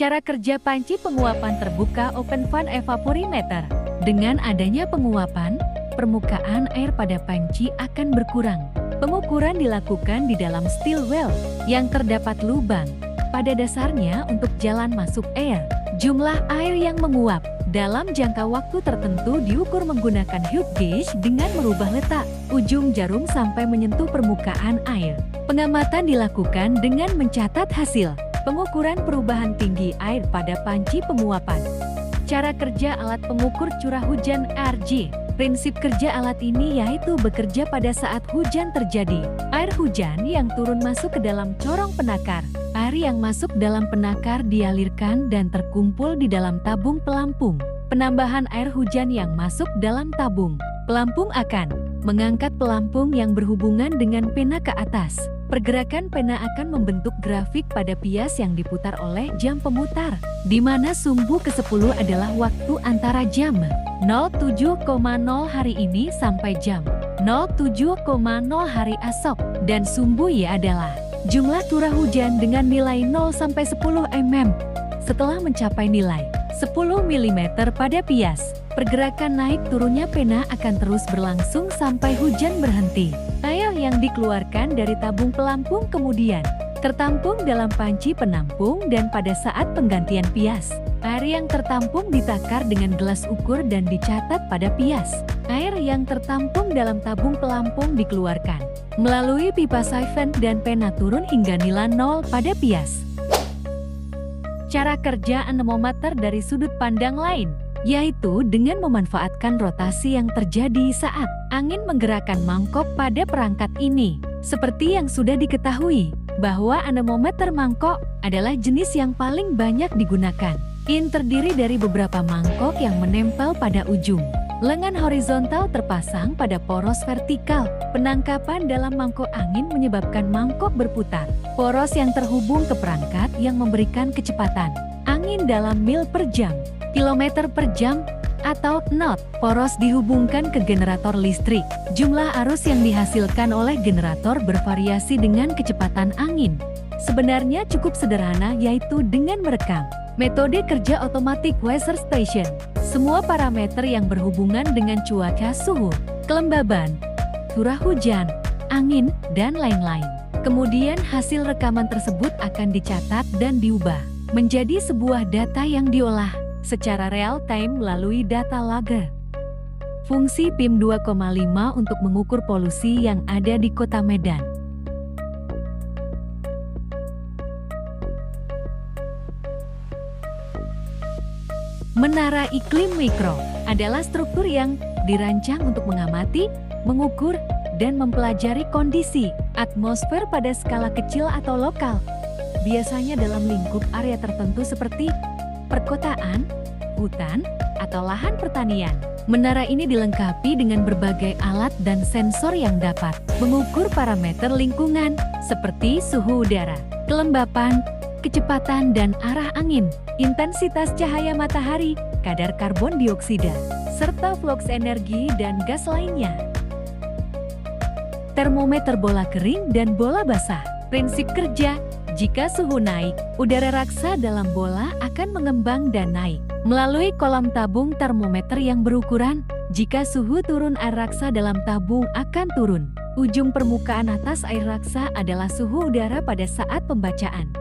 Cara kerja panci penguapan terbuka open fan evaporimeter. Dengan adanya penguapan, permukaan air pada panci akan berkurang. Pengukuran dilakukan di dalam steel well yang terdapat lubang pada dasarnya untuk jalan masuk air. Jumlah air yang menguap dalam jangka waktu tertentu diukur menggunakan hook gauge dengan merubah letak ujung jarum sampai menyentuh permukaan air. Pengamatan dilakukan dengan mencatat hasil pengukuran perubahan tinggi air pada panci penguapan. Cara kerja alat pengukur curah hujan RG. Prinsip kerja alat ini yaitu bekerja pada saat hujan terjadi. Air hujan yang turun masuk ke dalam corong penakar. Air yang masuk dalam penakar dialirkan dan terkumpul di dalam tabung pelampung. Penambahan air hujan yang masuk dalam tabung pelampung akan mengangkat pelampung yang berhubungan dengan pena ke atas. Pergerakan pena akan membentuk grafik pada pias yang diputar oleh jam pemutar, di mana sumbu ke-10 adalah waktu antara jam 07.00 hari ini sampai jam 07.00 hari esok, dan sumbu Y adalah jumlah curah hujan dengan nilai 0 sampai 10 mm. Setelah mencapai nilai 10 mm pada pias, pergerakan naik turunnya pena akan terus berlangsung sampai hujan berhenti. Air yang dikeluarkan dari tabung pelampung kemudian tertampung dalam panci penampung dan pada saat penggantian pias, air yang tertampung ditakar dengan gelas ukur dan dicatat pada pias. Air yang tertampung dalam tabung pelampung dikeluarkan melalui pipa siphon dan pena turun hingga nilai 0 pada pias. Cara kerja anemometer dari sudut pandang lain, yaitu dengan memanfaatkan rotasi yang terjadi saat angin menggerakkan mangkok pada perangkat ini. Seperti yang sudah diketahui, bahwa anemometer mangkok adalah jenis yang paling banyak digunakan. In terdiri dari beberapa mangkok yang menempel pada ujung. Lengan horizontal terpasang pada poros vertikal. Penangkapan dalam mangkok angin menyebabkan mangkok berputar. Poros yang terhubung ke perangkat yang memberikan kecepatan angin dalam mil per jam, kilometer per jam, atau knot. Poros dihubungkan ke generator listrik. Jumlah arus yang dihasilkan oleh generator bervariasi dengan kecepatan angin. Sebenarnya cukup sederhana, yaitu dengan merekam. Metode kerja otomatik weather station. Semua parameter yang berhubungan dengan cuaca, suhu, kelembaban, curah hujan, angin, dan lain-lain. Kemudian hasil rekaman tersebut akan dicatat dan diubah menjadi sebuah data yang diolah secara real time melalui data logger. Fungsi PIM 2,5 untuk mengukur polusi yang ada di Kota Medan. Menara iklim mikro adalah struktur yang dirancang untuk mengamati, mengukur, dan mempelajari kondisi atmosfer pada skala kecil atau lokal. Biasanya dalam lingkup area tertentu seperti perkotaan, hutan, atau lahan pertanian. Menara ini dilengkapi dengan berbagai alat dan sensor yang dapat mengukur parameter lingkungan seperti suhu udara, kelembapan, kecepatan dan arah angin, intensitas cahaya matahari, kadar karbon dioksida, serta fluks energi dan gas lainnya. Termometer bola kering dan bola basah. Prinsip kerja, jika suhu naik, udara raksa dalam bola akan mengembang dan naik melalui kolam tabung termometer yang berukuran. Jika suhu turun, air raksa dalam tabung akan turun. Ujung permukaan atas air raksa adalah suhu udara pada saat pembacaan.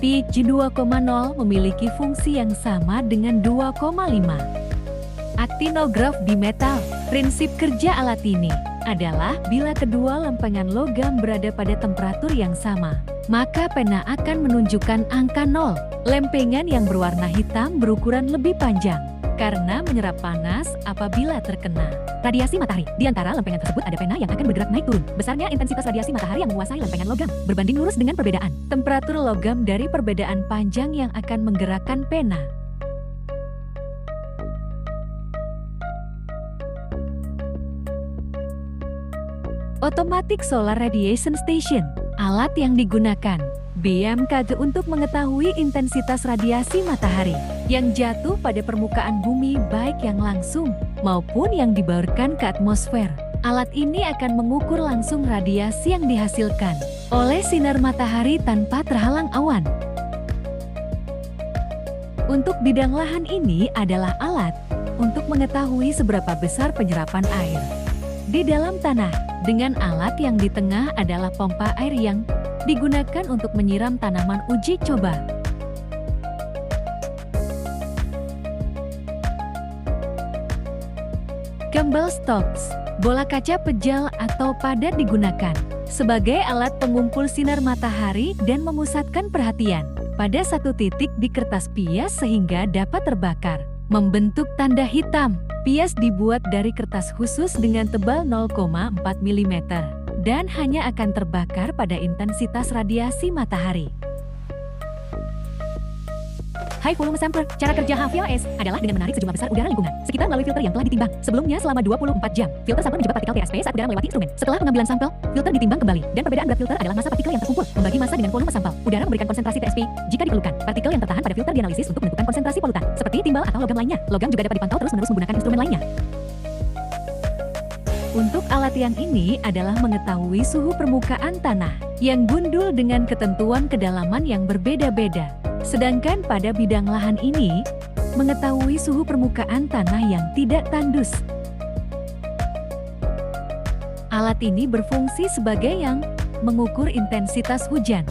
PIG 2,0 memiliki fungsi yang sama dengan 2,5. Aktinograf bimetal. Prinsip kerja alat ini adalah bila kedua lempengan logam berada pada temperatur yang sama, maka pena akan menunjukkan angka 0. Lempengan yang berwarna hitam berukuran lebih panjang karena menyerap panas apabila terkena radiasi matahari. Di antara lempengan tersebut ada pena yang akan bergerak naik turun. Besarnya intensitas radiasi matahari yang menguasai lempengan logam berbanding lurus dengan perbedaan temperatur logam dari perbedaan panjang yang akan menggerakkan pena. Automatic Solar Radiation Station Alat yang digunakan BMKG untuk mengetahui intensitas radiasi matahari yang jatuh pada permukaan bumi baik yang langsung maupun yang dibaurkan ke atmosfer. Alat ini akan mengukur langsung radiasi yang dihasilkan oleh sinar matahari tanpa terhalang awan. Untuk bidang lahan ini adalah alat untuk mengetahui seberapa besar penyerapan air di dalam tanah. Dengan alat yang di tengah adalah pompa air yang digunakan untuk menyiram tanaman uji coba. Gumball Stalks, bola kaca pejal atau padat digunakan sebagai alat pengumpul sinar matahari dan memusatkan perhatian pada satu titik di kertas pias sehingga dapat terbakar, membentuk tanda hitam. Pias dibuat dari kertas khusus dengan tebal 0,4 mm dan hanya akan terbakar pada intensitas radiasi matahari. High volume sampler. Cara kerja HVOS adalah dengan menarik sejumlah besar udara lingkungan sekitar melalui filter yang telah ditimbang sebelumnya selama 24 jam. Filter sampel menjebak partikel PSP saat udara melewati instrumen. Setelah pengambilan sampel, filter ditimbang kembali dan perbedaan berat filter adalah massa partikel yang terkumpul membagi massa dengan volume sampel. Udara memberikan konsentrasi TSP jika diperlukan. Partikel yang tertahan pada filter dianalisis untuk menentukan konsentrasi polutan seperti timbal atau logam lainnya. Logam juga dapat dipantau terus-menerus menggunakan instrumen lainnya. Untuk alat yang ini adalah mengetahui suhu permukaan tanah yang gundul dengan ketentuan kedalaman yang berbeda-beda. Sedangkan pada bidang lahan ini, mengetahui suhu permukaan tanah yang tidak tandus. Alat ini berfungsi sebagai yang mengukur intensitas hujan.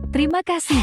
Terima kasih.